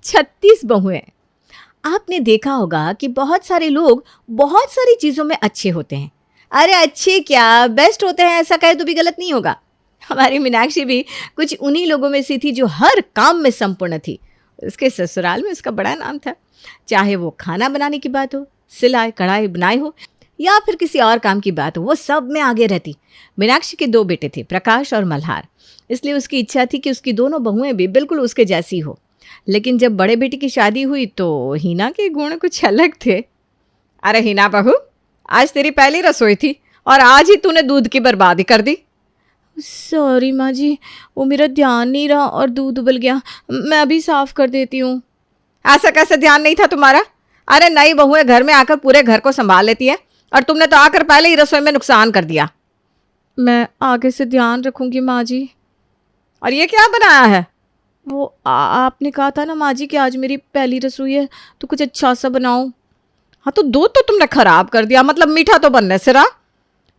36 बहुएं। आपने देखा होगा कि बहुत सारे लोग बहुत सारी चीज़ों में अच्छे होते हैं। अरे अच्छे क्या, बेस्ट होते हैं, ऐसा कहे तो भी गलत नहीं होगा। हमारी मीनाक्षी भी कुछ उन्हीं लोगों में से थी जो हर काम में संपूर्ण थी। उसके ससुराल में उसका बड़ा नाम था। चाहे वो खाना बनाने की बात हो, सिलाई कढ़ाई बुनाई हो, या फिर किसी और काम की बात हो, वो सब में आगे रहती। मीनाक्षी के 2 बेटे थे, प्रकाश और मल्हार। इसलिए उसकी इच्छा थी कि उसकी दोनों बहुएं भी बिल्कुल उसके जैसी हो। लेकिन जब बड़े बेटे की शादी हुई तो हिना के गुण कुछ अलग थे। अरे हिना बहू, आज तेरी पहली रसोई थी और आज ही तूने दूध की बर्बादी कर दी। सॉरी माँ जी, वो मेरा ध्यान नहीं रहा और दूध उबल गया। मैं अभी साफ कर देती हूँ। ऐसा कैसे ध्यान नहीं था तुम्हारा? अरे नई बहुएं घर में आकर पूरे घर को संभाल लेती है और तुमने तो आकर पहले ही रसोई में नुकसान कर दिया। मैं आगे से ध्यान रखूंगी माँ जी। और ये क्या बनाया है? वो आपने कहा था ना माँ जी कि आज मेरी पहली रसोई है तो कुछ अच्छा सा बनाओ। हाँ तो दूध तो तुमने खराब कर दिया, मतलब मीठा तो बनने से रहा।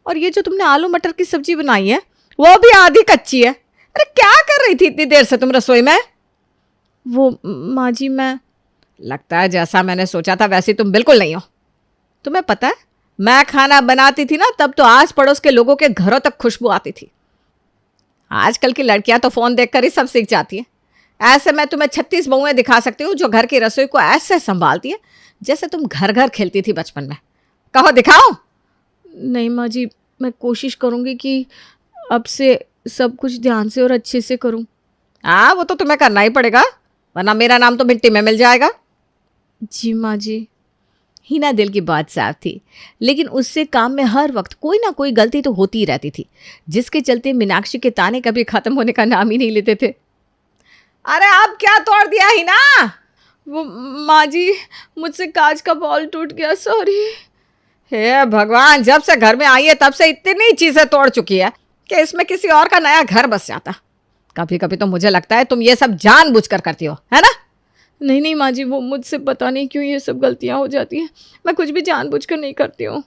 और ये जो तुमने आलू मटर की सब्जी बनाई है वो भी आधी कच्ची है। अरे क्या कर रही थी इतनी देर से तुम रसोई में? वो माँ जी मैं, लगता है जैसा मैंने सोचा था वैसी तुम बिल्कुल नहीं हो। तुम्हें पता है मैं खाना बनाती थी ना तब तो आस पड़ोस के लोगों के घरों तक खुशबू आती थी। आजकल की लड़कियां तो फोन देखकर ही सब सीख जाती हैं। ऐसे मैं तुम्हें 36 बहुएं दिखा सकती हूँ जो घर की रसोई को ऐसे संभालती है जैसे तुम घर घर खेलती थी बचपन में। कहो दिखाओ। नहीं माँ जी, मैं कोशिश करूँगी कि अब से सब कुछ ध्यान से और अच्छे से करूँ। हाँ वो तो तुम्हें करना ही पड़ेगा, वरना मेरा नाम तो मिट्टी में मिल जाएगा। जी माँ जी। हिना दिल की बात साफ थी, लेकिन उससे काम में हर वक्त कोई ना कोई गलती तो होती ही रहती थी, जिसके चलते मीनाक्षी के ताने कभी खत्म होने का नाम ही नहीं लेते थे। अरे आप क्या तोड़ दिया हिना? वो माँ जी, मुझसे कांच का बॉल टूट गया, सॉरी। हे भगवान, जब से घर में आई है तब से इतनी चीजें तोड़ चुकी है कि इसमें किसी और का नया घर बस जाता। कभी कभी तो मुझे लगता है तुम ये सब जानबूझकर करती हो, है ना? नहीं नहीं माँ जी, वो मुझसे पता नहीं क्यों ये सब गलतियाँ हो जाती हैं। मैं कुछ भी जानबूझकर नहीं करती हूँ।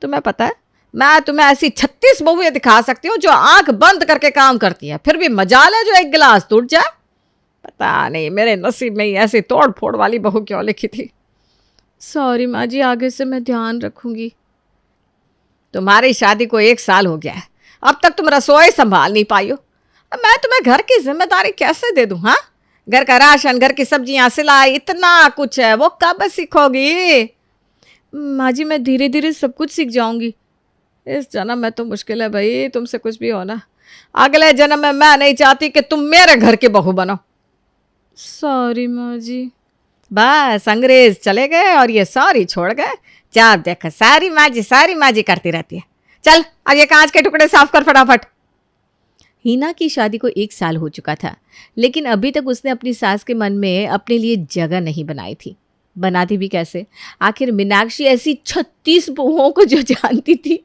तुम्हें पता है मैं तुम्हें ऐसी 36 बहुएं दिखा सकती हूँ जो आंख बंद करके काम करती है, फिर भी मजाल है जो एक गिलास टूट जाए। पता नहीं मेरे नसीब में ही ऐसी तोड़ फोड़ वाली बहू क्यों लिखी थी। सॉरी माँ जी, आगे से मैं ध्यान रखूंगी। तुम्हारी शादी को 1 साल हो गया है, अब तक तुम रसोई संभाल नहीं पाई हो। अब मैं तुम्हें घर की जिम्मेदारी कैसे दे दूं? हाँ, घर का राशन, घर की सब्जियां, सिलाई, इतना कुछ है, वो कब सीखोगी? माँ जी मैं धीरे धीरे सब कुछ सीख जाऊंगी। इस जन्म में तो मुश्किल है भाई तुमसे कुछ भी होना। अगले जन्म में मैं नहीं चाहती कि तुम मेरे घर की बहू बनो। सॉरी माँ जी। बस अंग्रेज चले गए और ये सॉरी छोड़ गए। जब देखो सारी माँ जी करती रहती है। चल अब ये कांच के टुकड़े साफ कर फटाफट। हिना की शादी को 1 साल हो चुका था, लेकिन अभी तक उसने अपनी सास के मन में अपने लिए जगह नहीं बनाई थी। बनाती भी कैसे? आखिर मीनाक्षी ऐसी 36 बहुओं को जो जानती थी,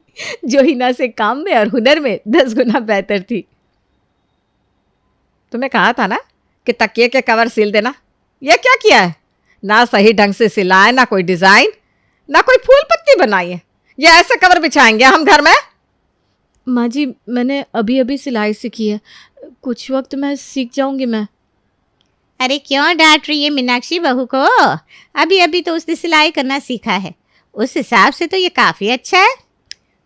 जो हिना से काम में और हुनर में 10 गुना बेहतर थी। तुम्हें कहा था ना कि तकिए के कवर सिल देना। ये क्या किया है? ना सही ढंग से सिलाए, ना कोई डिजाइन, ना कोई फूल पत्ती बनाई है। ये ऐसे कवर बिछाएंगे हम घर में? माँ जी मैंने अभी अभी सिलाई सीखी है, कुछ वक्त में सीख जाऊंगी मैं। अरे क्यों डांट रही है मीनाक्षी बहू को? अभी अभी तो उसने सिलाई करना सीखा है, उस हिसाब से तो ये काफ़ी अच्छा है।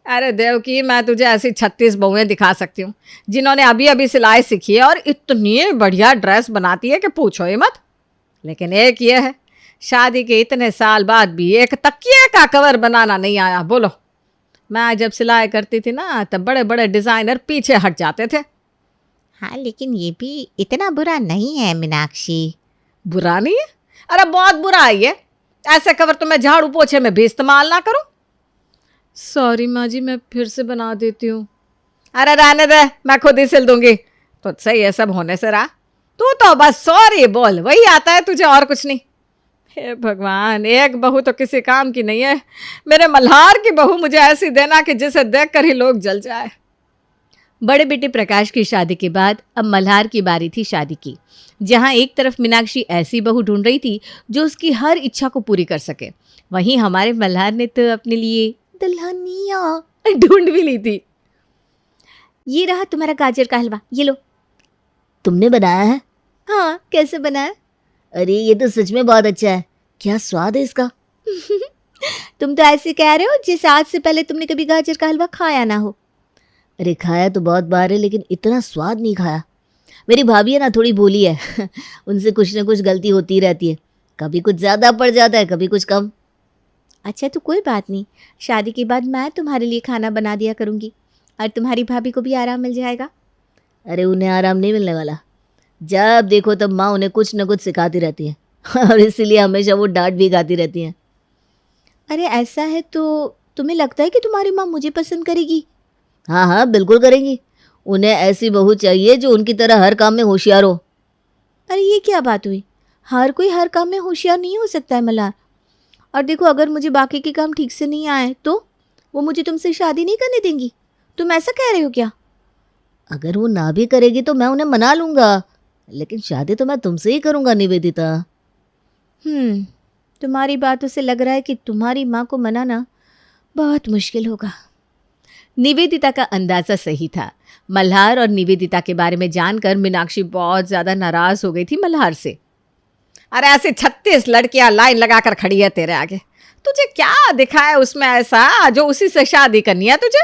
अरे देवकी, मैं तुझे ऐसी 36 बहुएं दिखा सकती हूँ जिन्होंने अभी अभी सिलाई सीखी है और इतनी बढ़िया ड्रेस बनाती है कि पूछो ही मत। लेकिन एक ये है, शादी के इतने साल बाद भी एक तकिए का कवर बनाना नहीं आया। बोलो, मैं जब सिलाई करती थी ना तब बड़े बड़े डिज़ाइनर पीछे हट जाते थे। हाँ लेकिन ये भी इतना बुरा नहीं है मीनाक्षी। बुरा नहीं है? अरे बहुत बुरा है ये। ऐसे कवर तो मैं झाड़ू पोछे में भी इस्तेमाल ना करूं। सॉरी माँ जी, मैं फिर से बना देती हूँ। अरे रहने दे, मैं खुद ही सिल दूंगी। तुझसे ये सब होने से रहा। तू तो बस सॉरी बोल, वही आता है तुझे, और कुछ नहीं। हे भगवान, एक बहू तो किसी काम की नहीं है। मेरे मल्हार की बहू मुझे ऐसी देना कि जिसे देखकर ही लोग जल जाए। बड़े बेटे प्रकाश की शादी के बाद अब मल्हार की बारी थी शादी की, जहां एक तरफ मीनाक्षी ऐसी बहू ढूंढ रही थी जो उसकी हर इच्छा को पूरी कर सके, वहीं हमारे मल्हार ने तो अपने लिए दुल्हनिया ढूंढ भी ली थी। ये रहा तुम्हारा गाजर का हलवा, ये लो। तुमने बनाया है? हाँ, कैसे बनाया? अरे ये तो सच में बहुत अच्छा है, क्या स्वाद है इसका। तुम तो ऐसे कह रहे हो जैसे आज से पहले तुमने कभी गाजर का हलवा खाया ना हो। अरे खाया तो बहुत बार है, लेकिन इतना स्वाद नहीं खाया। मेरी भाभी है ना, थोड़ी भोली है। उनसे कुछ ना कुछ गलती होती रहती है, कभी कुछ ज़्यादा पड़ जाता है, कभी कुछ कम। अच्छा तो कोई बात नहीं, शादी के बाद मैं तुम्हारे लिए खाना बना दिया करूँगी और तुम्हारी भाभी को भी आराम मिल जाएगा। अरे उन्हें आराम नहीं मिलने वाला, जब देखो तब माँ उन्हें कुछ न कुछ सिखाती रहती है। और इसीलिए हमेशा वो डांट भी खाती रहती हैं। अरे ऐसा है तो तुम्हें लगता है कि तुम्हारी माँ मुझे पसंद करेगी? हाँ हाँ बिल्कुल करेंगी, उन्हें ऐसी बहू चाहिए जो उनकी तरह हर काम में होशियार हो। अरे ये क्या बात हुई, हर कोई हर काम में होशियार नहीं हो सकता है मल्हार। और देखो अगर मुझे बाकी के काम ठीक से नहीं आए तो वो मुझे तुमसे शादी नहीं करने देंगी। तुम ऐसा कह रहे हो क्या? अगर वो ना भी करेगी तो मैं उन्हें मना लूँगा, लेकिन शादी तो मैं तुमसे ही करूँगा निवेदिता। तुम्हारी बातों से लग रहा है कि तुम्हारी माँ को मनाना बहुत मुश्किल होगा। निवेदिता का अंदाज़ा सही था। मल्हार और निवेदिता के बारे में जानकर मीनाक्षी बहुत ज़्यादा नाराज़ हो गई थी मल्हार से। अरे ऐसे 36 लड़कियां लाइन लगाकर खड़ी है तेरे आगे, तुझे क्या दिखा है उसमें ऐसा जो उसी से शादी करनी है तुझे?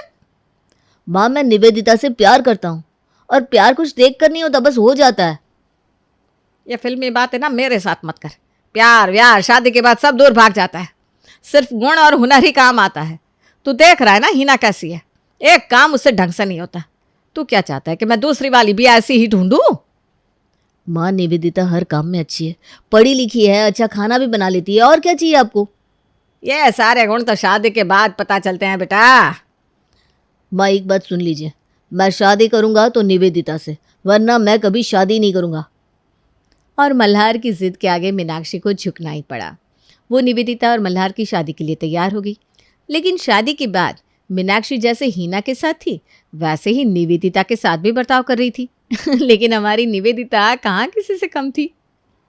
माँ मैं निवेदिता से प्यार करता हूँ, और प्यार कुछ देख कर नहीं होता, बस हो जाता है। ये फिल्मी बात है ना मेरे साथ मत कर। प्यार व्यार शादी के बाद सब दूर भाग जाता है, सिर्फ गुण और हुनर ही काम आता है। तू देख रहा है ना हीना कैसी है, एक काम उससे ढंग से नहीं होता। तू क्या चाहता है कि मैं दूसरी वाली भी ऐसी ही ढूंढूं? माँ निवेदिता हर काम में अच्छी है, पढ़ी लिखी है, अच्छा खाना भी बना लेती है, और क्या चाहिए आपको? ये सारे गुण तो शादी के बाद पता चलते हैं बेटा। माँ एक बात सुन लीजिए, मैं शादी करूँगा तो निवेदिता से, वरना मैं कभी शादी नहीं करूँगा। और मल्हार की जिद के आगे मीनाक्षी को झुकना ही पड़ा। वो निवेदिता और मल्हार की शादी के लिए तैयार हो गई। लेकिन शादी के बाद मीनाक्षी जैसे हीना के साथ थी वैसे ही निवेदिता के साथ भी बर्ताव कर रही थी। लेकिन हमारी निवेदिता कहाँ किसी से कम थी।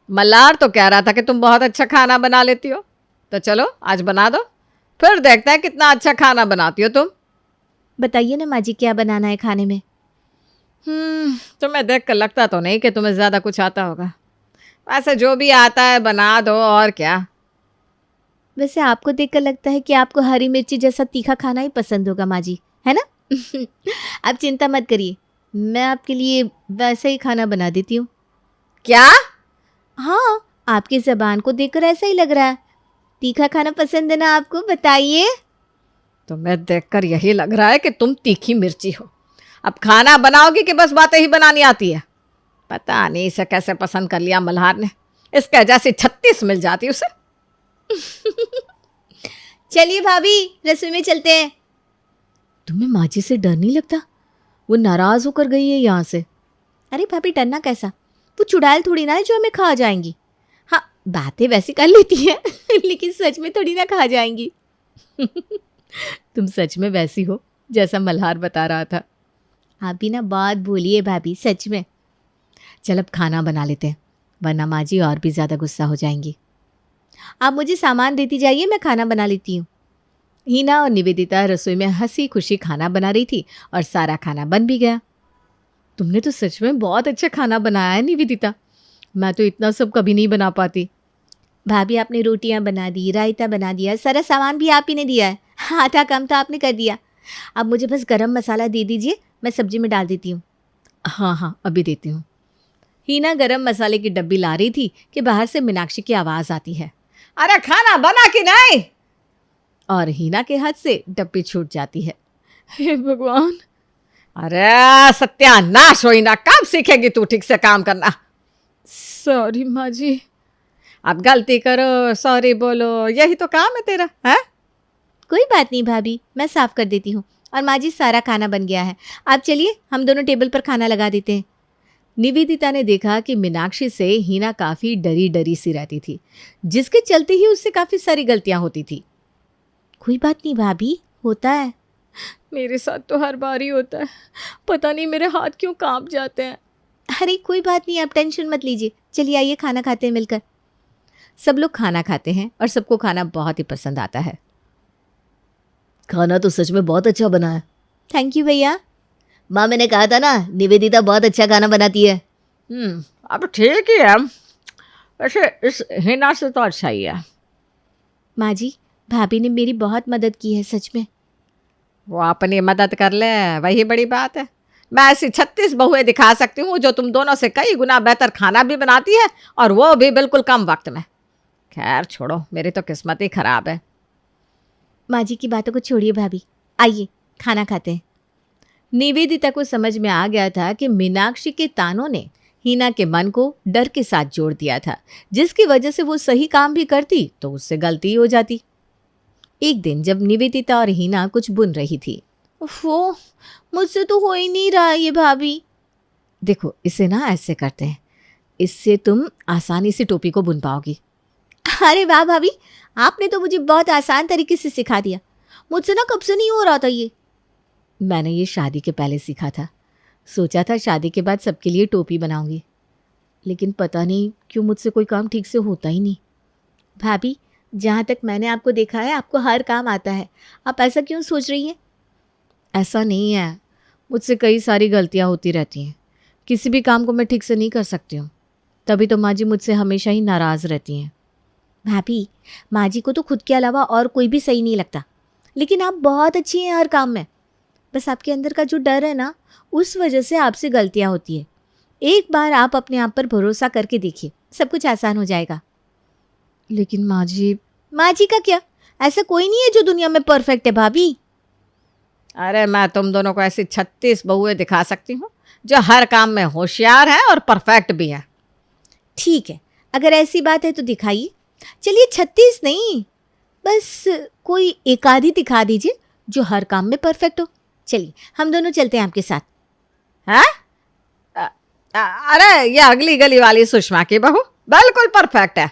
मल्हार तो कह रहा था कि तुम बहुत अच्छा खाना बना लेती हो, तो चलो आज बना दो, फिर देखते हैं कितना अच्छा खाना बनाती हो तुम। बताइए ना माँ जी क्या बनाना है खाने में? तुम्हें देख कर लगता तो नहीं कि तुम्हें ज़्यादा कुछ आता होगा। वैसे जो भी आता है बना दो, और क्या। वैसे आपको देखकर लगता है कि आपको हरी मिर्ची जैसा तीखा खाना ही पसंद होगा माँ जी, है ना? आप चिंता मत करिए, मैं आपके लिए वैसा ही खाना बना देती हूँ। क्या? हाँ, आपकी ज़बान को देखकर ऐसा ही लग रहा है। तीखा खाना पसंद है ना आपको, बताइए। तुम्हें देखकर यही लग रहा है कि तुम तीखी मिर्ची हो। अब खाना बनाओगी कि बस बातें ही बनानी आती है? पता नहीं इसे कैसे पसंद कर लिया मल्हार ने, इसके जैसी 36 मिल जाती उसे। चलिए भाभी रसोई में चलते हैं। तुम्हें माँ जी से डर नहीं लगता? वो नाराज होकर गई है यहाँ से। अरे भाभी डरना कैसा, वो चुड़ैल थोड़ी ना है जो हमें खा जाएंगी। हाँ बातें वैसी कर लेती है लेकिन सच में थोड़ी ना खा जाएंगी। तुम सच में वैसी हो जैसा मल्हार बता रहा था। आप भी ना बहुत भूलिए भाभी, सच में। चल अब खाना बना लेते हैं, वरना माँ जी और भी ज़्यादा गुस्सा हो जाएंगी। आप मुझे सामान देती जाइए, मैं खाना बना लेती हूँ। हीना और निवेदिता रसोई में हंसी खुशी खाना बना रही थी और सारा खाना बन भी गया। तुमने तो सच में बहुत अच्छा खाना बनाया है निवेदिता, मैं तो इतना सब कभी नहीं बना पाती। भाभी आपने रोटियां बना दी, रायता बना दिया, सारा सामान भी आप ही ने दिया है, आधा काम तो आपने कर दिया। अब मुझे बस गरम मसाला दे दीजिए, मैं सब्जी में डाल देती हूँ। हाँ हाँ अभी देती हूँ। हीना गरम मसाले की डब्बी ला रही थी कि बाहर से मीनाक्षी की आवाज़ आती है, अरे खाना बना कि नहीं? और हीना के हाथ से डब्बी छूट जाती है। हे भगवान, अरे सत्यानाश हो हीना, कब सीखेगी तू ठीक से काम करना? सॉरी माँ जी। अब गलती करो सॉरी बोलो, यही तो काम है तेरा, है? कोई बात नहीं भाभी, मैं साफ कर देती हूँ। और माँ जी सारा खाना बन गया है, आप चलिए हम दोनों टेबल पर खाना लगा देते हैं। निवेदिता ने देखा कि मीनाक्षी से हीना काफ़ी डरी डरी सी रहती थी, जिसके चलते ही उससे काफ़ी सारी गलतियां होती थी। कोई बात नहीं भाभी, होता है, मेरे साथ तो हर बार ही होता है, पता नहीं मेरे हाथ क्यों कांप जाते हैं। अरे कोई बात नहीं, आप टेंशन मत लीजिए, चलिए आइए खाना खाते हैं मिलकर। सब लोग खाना खाते हैं और सबको खाना बहुत ही पसंद आता है। खाना तो सच में बहुत अच्छा बना है। थैंक यू भैया। माँ मैंने कहा था ना निवेदिता बहुत अच्छा खाना बनाती है। अब ठीक ही है, वैसे इस हिना से तो अच्छा ही है। माँ जी, भाभी ने मेरी बहुत मदद की है सच में। वो अपनी मदद कर ले, वही बड़ी बात है। मैं ऐसी 36 बहुएं दिखा सकती हूँ जो तुम दोनों से कई गुना बेहतर खाना भी बनाती है, और वो भी बिल्कुल कम वक्त में। खैर छोड़ो, मेरी तो किस्मत ही खराब है। माँ जी की बातों को छोड़िए भाभी, आइए खाना खाते हैं। निवेदिता को समझ में आ गया था कि मीनाक्षी के तानों ने हीना के मन को डर के साथ जोड़ दिया था, जिसकी वजह से वो सही काम भी करती तो उससे गलती हो जाती। एक दिन जब निवेदिता और हीना कुछ बुन रही थी, वो मुझसे तो हो ही नहीं रहा ये भाभी। देखो इसे ना ऐसे करते हैं, इससे तुम आसानी से टोपी को बुन पाओगी। अरे वाह भाभी, आपने तो मुझे बहुत आसान तरीके से सिखा दिया। मुझसे ना कब से नहीं हो रहा था ये। मैंने ये शादी के पहले सीखा था। सोचा था शादी के बाद सबके लिए टोपी बनाऊंगी, लेकिन पता नहीं क्यों मुझसे कोई काम ठीक से होता ही नहीं। भाभी, जहाँ तक मैंने आपको देखा है आपको हर काम आता है, आप ऐसा क्यों सोच रही हैं? ऐसा नहीं है, मुझसे कई सारी गलतियाँ होती रहती हैं। किसी भी काम को मैं ठीक से नहीं कर सकती हूँ, तभी तो माँ जी मुझसे हमेशा ही नाराज़ रहती हैं। भाभी, माँ जी को तो खुद के अलावा और कोई भी सही नहीं लगता, लेकिन आप बहुत अच्छी हैं हर काम में। बस आपके अंदर का जो डर है ना, उस वजह से आपसे गलतियाँ होती है। एक बार आप अपने आप पर भरोसा करके देखिए, सब कुछ आसान हो जाएगा। लेकिन माँ जी का क्या? ऐसा कोई नहीं है जो दुनिया में परफेक्ट है भाभी। अरे मैं तुम दोनों को ऐसी 36 बहुएं दिखा सकती हूँ जो हर काम में होशियार हैं और परफेक्ट भी हैं। ठीक है, अगर ऐसी बात है तो दिखाइए। चलिए 36 नहीं, बस कोई एक आधी दिखा दीजिए जो हर काम में परफेक्ट हो। चलिए हम दोनों चलते हैं आपके साथ। हैं? अरे ये अगली गली वाली सुषमा की बहू बिल्कुल परफेक्ट है।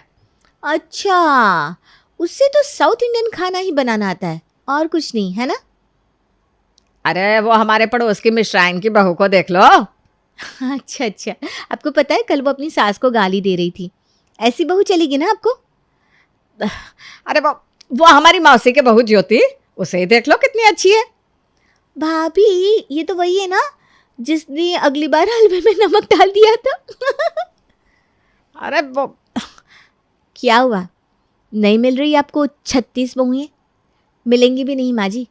अच्छा, उससे तो साउथ इंडियन खाना ही बनाना आता है और कुछ नहीं, है ना? अरे वो हमारे पड़ोस की मिश्राइन की बहू को देख लो। अच्छा, आपको पता है कल वो अपनी सास को गाली दे रही थी। ऐसी बहू चलेगी ना आपको? अरे वो हमारी मौसी की बहू ज्योति, उसे ही देख लो कितनी अच्छी है। भाभी, ये तो वही है ना जिसने अगली बार हलवे में नमक डाल दिया था। अरे वो क्या हुआ, नहीं मिल रही आपको 36 बहुएं? मिलेंगी भी नहीं माँ जी,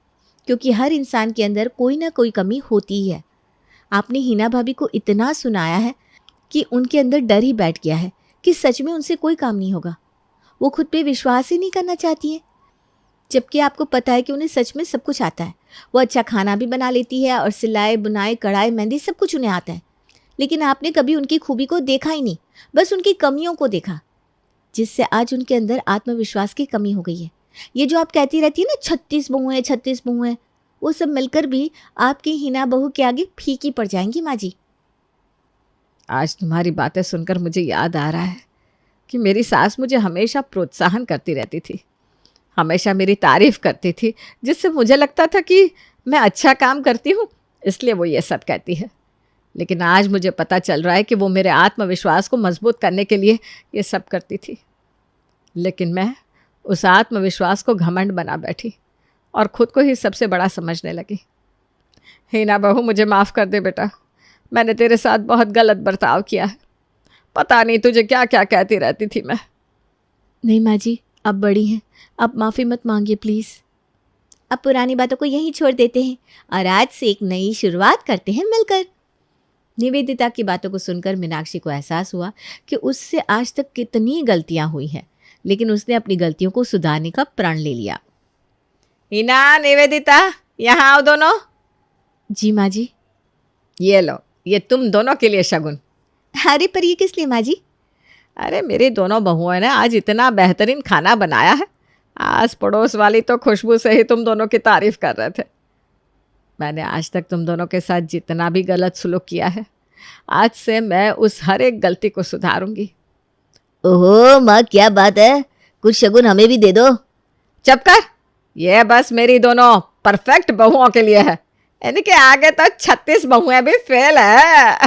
क्योंकि हर इंसान के अंदर कोई ना कोई कमी होती ही है। आपने हिना भाभी को इतना सुनाया है कि उनके अंदर डर ही बैठ गया है कि सच में उनसे कोई काम नहीं होगा। वो खुद पे विश्वास ही नहीं करना चाहती हैं, जबकि आपको पता है कि उन्हें सच में सब कुछ आता है। वो अच्छा खाना भी बना लेती है और सिलाई बुनाई कढ़ाई मेहंदी सब कुछ उन्हें आता है। लेकिन आपने कभी उनकी खूबी को देखा ही नहीं, बस उनकी कमियों को देखा, जिससे आज उनके अंदर आत्मविश्वास की कमी हो गई है। ये जो आप कहती रहती है ना 36 बहुएं 36 बहुएं, वो सब मिलकर भी आपकी हिना बहू के आगे फीकी पड़ जाएंगी माँ जी। आज तुम्हारी बातें सुनकर मुझे याद आ रहा है कि मेरी सास मुझे हमेशा प्रोत्साहन करती रहती थी, हमेशा मेरी तारीफ करती थी, जिससे मुझे लगता था कि मैं अच्छा काम करती हूँ, इसलिए वो ये सब कहती है। लेकिन आज मुझे पता चल रहा है कि वो मेरे आत्मविश्वास को मजबूत करने के लिए ये सब करती थी। लेकिन मैं उस आत्मविश्वास को घमंड बना बैठी और ख़ुद को ही सबसे बड़ा समझने लगी। हीना बहू, मुझे माफ़ कर दे बेटा, मैंने तेरे साथ बहुत गलत बर्ताव किया है। पता नहीं तुझे क्या क्या कहती रहती थी मैं। नहीं माँ जी, अब बड़ी हैं, अब माफ़ी मत मांगिए प्लीज़। अब पुरानी बातों को यहीं छोड़ देते हैं और आज से एक नई शुरुआत करते हैं मिलकर। निवेदिता की बातों को सुनकर मीनाक्षी को एहसास हुआ कि उससे आज तक कितनी गलतियां हुई हैं, लेकिन उसने अपनी गलतियों को सुधारने का प्रण ले लिया। हिना, निवेदिता, यहाँ आओ दोनों। जी माँ जी। ये लो, ये तुम दोनों के लिए शगुन। अरे पर ये किस लिए माँ जी? अरे मेरी दोनों बहुओं ने आज इतना बेहतरीन खाना बनाया है, आस पड़ोस वाली तो खुशबू से ही तुम दोनों की तारीफ कर रहे थे। मैंने आज तक तुम दोनों के साथ जितना भी गलत सुलूक किया है, आज से मैं उस हर एक गलती को सुधारूंगी। ओहो माँ, क्या बात है, कुछ शगुन हमें भी दे दो। चुप कर, ये बस मेरी दोनों परफेक्ट बहुओं के लिए है, इनके आगे तो 36 बहुएं भी फेल है।